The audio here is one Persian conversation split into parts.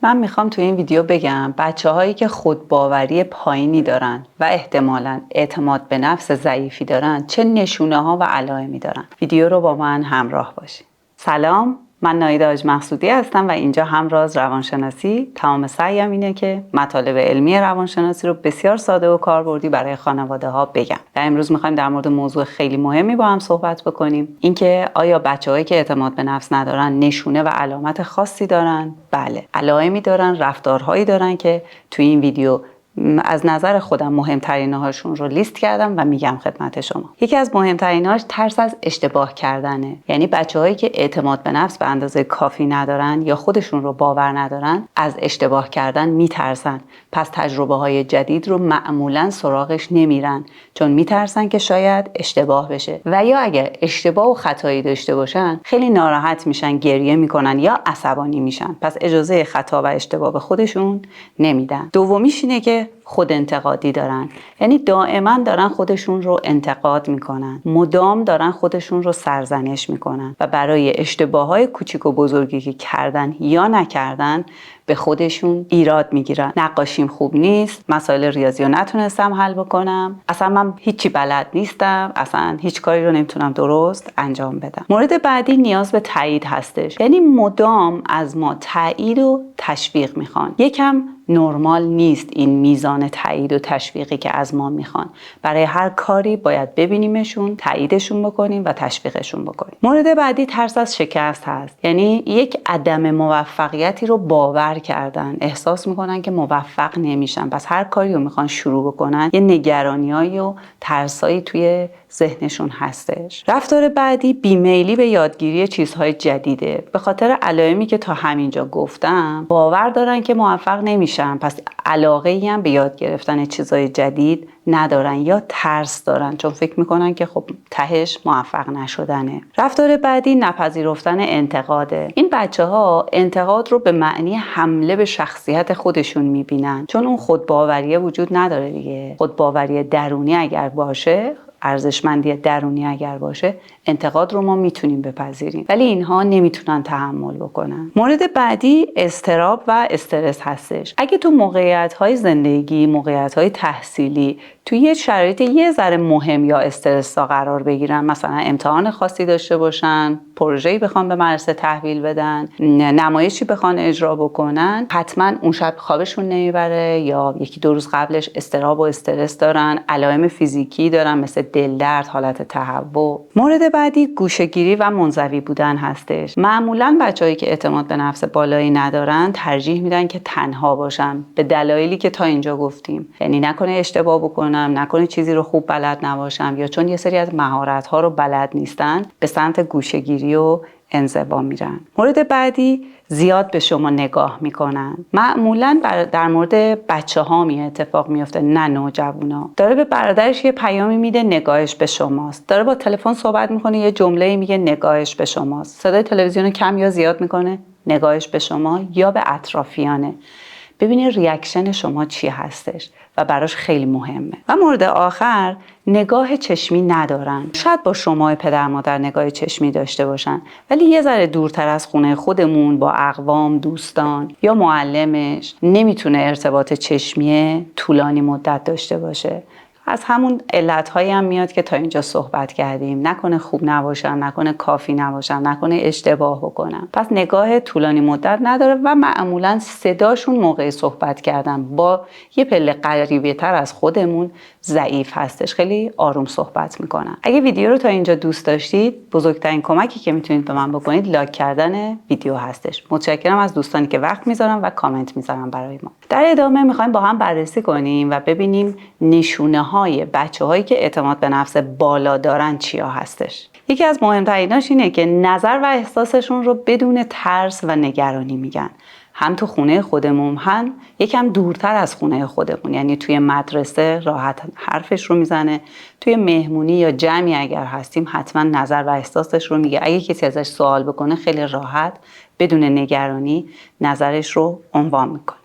من میخوام تو این ویدیو بگم بچه هایی که خودباوری پایینی دارن و احتمالاً اعتماد به نفس ضعیفی دارن چه نشونه ها و علائمی دارن. ویدیو رو با من همراه باشین. سلام، من نایده آج مقصودی هستم و اینجا همراز روانشناسی. تمام سعیم اینه که مطالب علمی روانشناسی رو بسیار ساده و کاربردی برای خانواده ها بگم. و امروز میخوایم در مورد موضوع خیلی مهمی با هم صحبت بکنیم. اینکه آیا بچه‌هایی که اعتماد به نفس ندارن نشونه و علامت خاصی دارن؟ بله، علائمی دارن، رفتارهایی دارن که تو این ویدیو از نظر خودم مهمترین هاشون رو لیست کردم و میگم خدمت شما. یکی از مهمترین هاش ترس از اشتباه کردنه. یعنی بچه‌هایی که اعتماد به نفس به اندازه کافی ندارن یا خودشون رو باور ندارن از اشتباه کردن میترسن. پس تجربه های جدید رو معمولا سراغش نمیرن چون میترسن که شاید اشتباه بشه و یا اگر اشتباه و خطایی داشته باشن خیلی ناراحت میشن، گریه میکنن یا عصبانی میشن. پس اجازه خطا و اشتباه به خودشون نمیدن. دومیش اینه که خود انتقادی دارن. یعنی دائما دارن خودشون رو انتقاد میکنن، مدام دارن خودشون رو سرزنش میکنن و برای اشتباههای کوچیک و بزرگی که کردن یا نکردن به خودشون ایراد میگیرن. نقاشیم خوب نیست، مسائل ریاضی رو نتونستم حل بکنم، اصلا من هیچی بلد نیستم، اصلا هیچ کاری رو نمیتونم درست انجام بدم. مورد بعدی نیاز به تایید هستش. یعنی مدام از ما تایید و تشویق میخوان. یکم نرمال نیست این میزان تایید و تشویقی که از ما میخوان. برای هر کاری باید ببینیمشون، تاییدشون بکنیم و تشویقشون بکنیم. مورد بعدی ترس از شکست هست. یعنی یک عدم موفقیتی رو باور کردن، احساس میکنن که موفق نمیشن، پس هر کاری رو میخوان شروع بکنن یه نگرانیایی و ترسایی توی ذهنشون هستش. رفتار بعدی بیمیلی به یادگیری چیزهای جدیده. به خاطر علائمی که تا همینجا گفتم باور دارن که موفق نمیشن، پس علاقه‌ای هم به یاد گرفتن چیزهای جدید ندارن یا ترس دارن چون فکر میکنن که خب تهش موفق نشدنه. رفتار بعدی نپذیرفتن انتقاده. این بچه‌ها انتقاد رو به معنی حمله به شخصیت خودشون میبینن چون اون خودباوریه وجود نداره دیگه. خودباوری درونی اگر باشه، ارزشمندی درونی اگر باشه، انتقاد رو ما میتونیم بپذیریم، ولی اینها نمیتونن تحمل بکنن. مورد بعدی اضطراب و استرس هستش. اگه تو موقعیت‌های زندگی، موقعیت‌های تحصیلی توی یه شرایط یه ذره مهم یا استرس قرار بگیرن، مثلا امتحان خاصی داشته باشن، پروژه‌ای بخوان به مدرسه تحویل بدن، نمایشی بخوان اجرا بکنن، حتما اون شب خوابشون نمیبره یا یکی دو روز قبلش اضطراب و استرس دارن، علائم فیزیکی دارن مثل دلدرد، حالت تهوع. مورد بعدی گوشه‌گیری و منزوی بودن هستش. معمولاً بچه‌هایی که اعتماد به نفس بالایی ندارن ترجیح میدن که تنها باشن به دلایلی که تا اینجا گفتیم. یعنی نکنه اشتباه بکنم، نکنه چیزی رو خوب بلد نباشم، یا چون یه سری از مهارت‌ها رو بلد نیستن به سمت گوشه‌گیری و انزوا میرن. مورد بعدی زیاد به شما نگاه میکنن. معمولا در مورد بچه ها اتفاق میفته، نه نوجوانا. داره به برادرش یه پیامی میده، نگاهش به شماست. داره با تلفن صحبت میکنه، یه جمله میگه، نگاهش به شماست. صدای تلویزیون کم یا زیاد میکنه، نگاهش به شما یا به اطرافیانه. ببینید ریاکشن شما چی هستش و براش خیلی مهمه. و مورد آخر نگاه چشمی ندارن. شاید با شما پدر مادر نگاه چشمی داشته باشن ولی یه ذره دورتر از خونه خودمون با اقوام، دوستان یا معلمش نمیتونه ارتباط چشمی طولانی مدت داشته باشه. از همون علتهایی هم میاد که تا اینجا صحبت کردیم. نکنه خوب نباشن، نکنه کافی نباشن، نکنه اشتباه بکنن. پس نگاه طولانی مدت نداره و معمولا صداشون موقع صحبت کردن با یه پله قریبه تر از خودمون ضعیف هستش. خیلی آروم صحبت میکنن. اگه ویدیو رو تا اینجا دوست داشتید، بزرگترین کمکی که میتونید به من بکنید لایک کردن ویدیو هستش. متشکرم از دوستانی که وقت میذارن و کامنت میذارن برای ما. در ادامه میخوایم با هم بررسی کنیم و ببینیم نشونه های بچه‌هایی که اعتماد به نفس بالا دارن چیا هستش. یکی از مهمتریناش اینه که نظر و احساسشون رو بدون ترس و نگرانی میگن. هم تو خونه خودمون، هم یکم دورتر از خونه خودمون. یعنی توی مدرسه راحت حرفش رو میزنه، توی مهمونی یا جمعی اگر هستیم حتما نظر و احساسش رو میگه. اگه کسی ازش سوال بکنه خیلی راحت بدون نگرانی نظرش رو عنوان میکنه.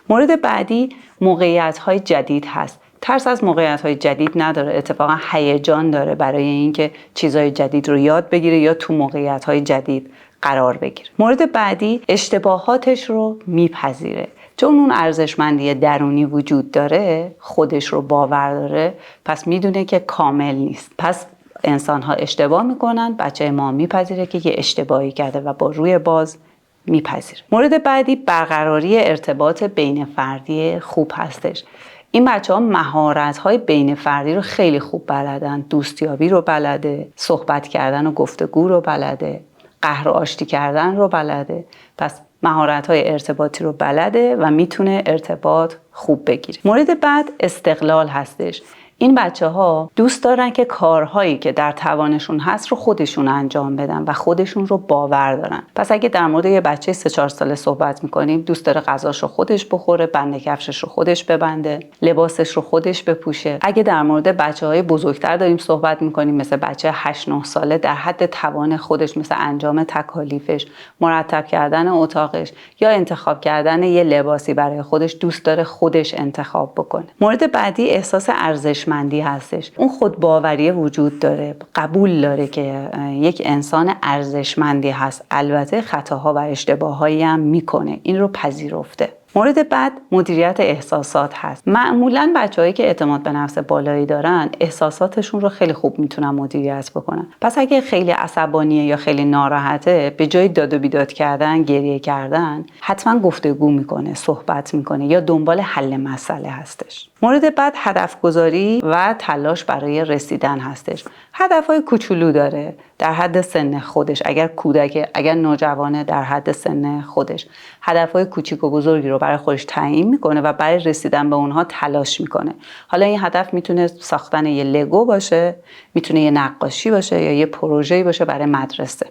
مورد بعدی موقعیت‌های جدید هست. ترس از موقعیت‌های جدید نداره، اتفاقا هیجان داره برای اینکه چیزهای جدید رو یاد بگیره یا تو موقعیت‌های جدید قرار بگیره. مورد بعدی، اشتباهاتش رو میپذیره. چون اون ارزشمندی درونی وجود داره، خودش رو باور داره، پس میدونه که کامل نیست. پس انسان‌ها اشتباه میکنن، بچه ما میپذیره که یه اشتباهی کرده و با روی باز میپذیره. مورد بعدی، برقراری ارتباط بین فردی خوب هستش. این بچه‌ها مهارت‌های بین فردی رو خیلی خوب بلدن. دوستیابی رو بلده، صحبت کردن و گفتگو رو بلده، قهر و آشتی کردن رو بلده. پس مهارت‌های ارتباطی رو بلده و میتونه ارتباط خوب بگیره. مورد بعد، استقلال هستش. این بچه‌ها دوست دارن که کارهایی که در توانشون هست رو خودشون انجام بدن و خودشون رو باور دارن. پس اگه در مورد یه بچه 3-4 ساله صحبت میکنیم، دوست داره غذاش رو خودش بخوره، بند کفشش رو خودش ببنده، لباسش رو خودش بپوشه. اگه در مورد بچه‌های بزرگتر داریم صحبت میکنیم، مثل بچه 8-9 ساله، در حد توان خودش، مثل انجام تکالیفش، مرتب کردن اتاقش یا انتخاب کردن یه لباسی برای خودش، دوست داره خودش انتخاب بکنه. مورد بعدی، احساس ارزشمندی هستش. اون خودباوری وجود داره، قبول داره که یک انسان ارزشمندی هست. البته خطاها و اشتباهایی هم میکنه، این رو پذیرفته. مورد بعد، مدیریت احساسات هست. معمولاً بچه‌هایی که اعتماد به نفس بالایی دارن، احساساتشون رو خیلی خوب میتونن مدیریت بکنن. پس اگه خیلی عصبانیه یا خیلی ناراحته، به جای داد و بیداد کردن، گریه کردن، حتما گفتگو میکنه، صحبت میکنه یا دنبال حل مسئله هستش. مورد بعد، هدف گذاری و تلاش برای رسیدن هستش. هدفهای کوچولو داره در حد سن خودش. اگر کودک، اگر نوجوانه، در حد سن خودش هدفهای کوچیک و بزرگی رو برای خودش تعیین میکنه و برای رسیدن به اونها تلاش میکنه. حالا این هدف میتونه ساختن یه لگو باشه، میتونه یه نقاشی باشه یا یه پروژه‌ای باشه برای مدرسه.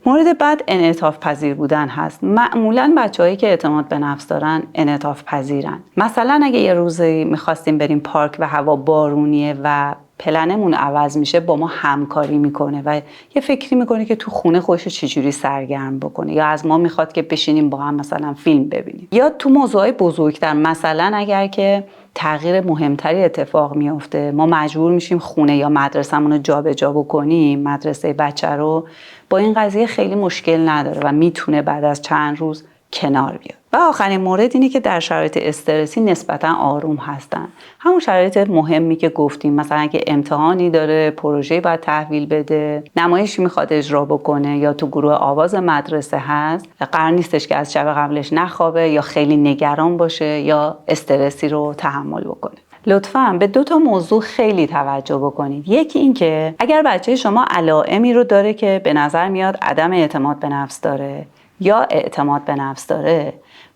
مورد بعد، انعطاف پذیر بودن هست. معمولاً بچه‌هایی که اعتماد به نفس دارن انعطاف پذیرن. مثلا اگه یه روزی می‌خواستیم بریم پارک و هوا بارونیه و پلنمون عوض میشه، با ما همکاری میکنه و یه فکری میکنه که تو خونه خودش چجوری سرگرم بکنه، یا از ما میخواد که بشینیم با هم مثلا فیلم ببینیم. یا تو موضوعای بزرگتر، مثلا اگر که تغییر مهمتری اتفاق میفته، ما مجبور میشیم خونه یا مدرسه‌مون رو جابجا بکنیم، مدرسه بچه رو، با این قضیه خیلی مشکل نداره و میتونه بعد از چند روز کنار بیاد. و آخرین مورد اینه که در شرایط استرسی نسبتا آروم هستن. همون شرایط مهمی که گفتیم، مثلا اگه امتحانی داره، پروژه‌ای باید تحویل بده، نمایشی میخواد اجرا بکنه یا تو گروه آواز مدرسه هست، قرار نیستش که از شب قبلش نخوابه یا خیلی نگران باشه یا استرسی رو تحمل بکنه. لطفاً به 2 موضوع خیلی توجه بکنید. یکی این که اگر بچه شما علائمی رو داره که به نظر میاد عدم اعتماد به نفس داره یا اعتماد به نفس داره،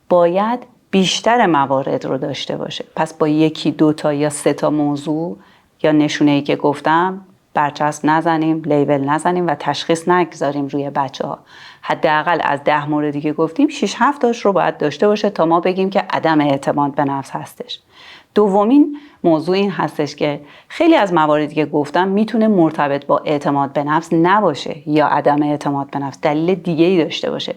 باید بیشتر موارد رو داشته باشه. پس با 1-2 یا 3 موضوع یا نشونه‌ای که گفتم برچسب نزنیم، لیبل نزنیم و تشخیص نگذاریم روی بچه‌ها. حداقل از 10 موردی که گفتیم 6-7 تاش رو باید داشته باشه تا ما بگیم که عدم اعتماد به نفس هستش. دومین موضوع این هستش که خیلی از مواردی که گفتم میتونه مرتبط با اعتماد به نفس نباشه یا عدم اعتماد به نفس دلیل دیگه‌ای داشته باشه.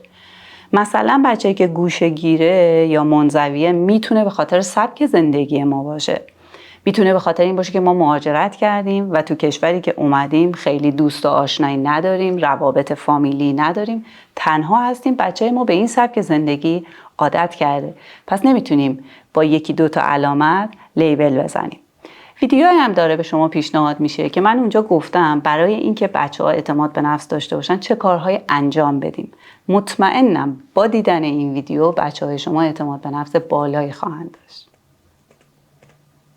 مثلا بچه‌ای که گوشه‌گیره یا منزویه میتونه به خاطر سبک زندگی ما باشه. میتونه به خاطر این باشه که ما مهاجرت کردیم و تو کشوری که اومدیم خیلی دوست و آشنایی نداریم، روابط فامیلی نداریم، تنها هستیم. بچه ما به این سبک زندگی عادت کرده. پس نمیتونیم با 1-2 علامت لیبل بزنیم. ویدیوهایی هم داره به شما پیشنهاد میشه که من اونجا گفتم برای اینکه بچه‌ها اعتماد به نفس داشته باشن چه کارهای انجام بدیم. مطمئنم با دیدن این ویدیو بچه‌های شما اعتماد به نفس بالایی خواهند داشت.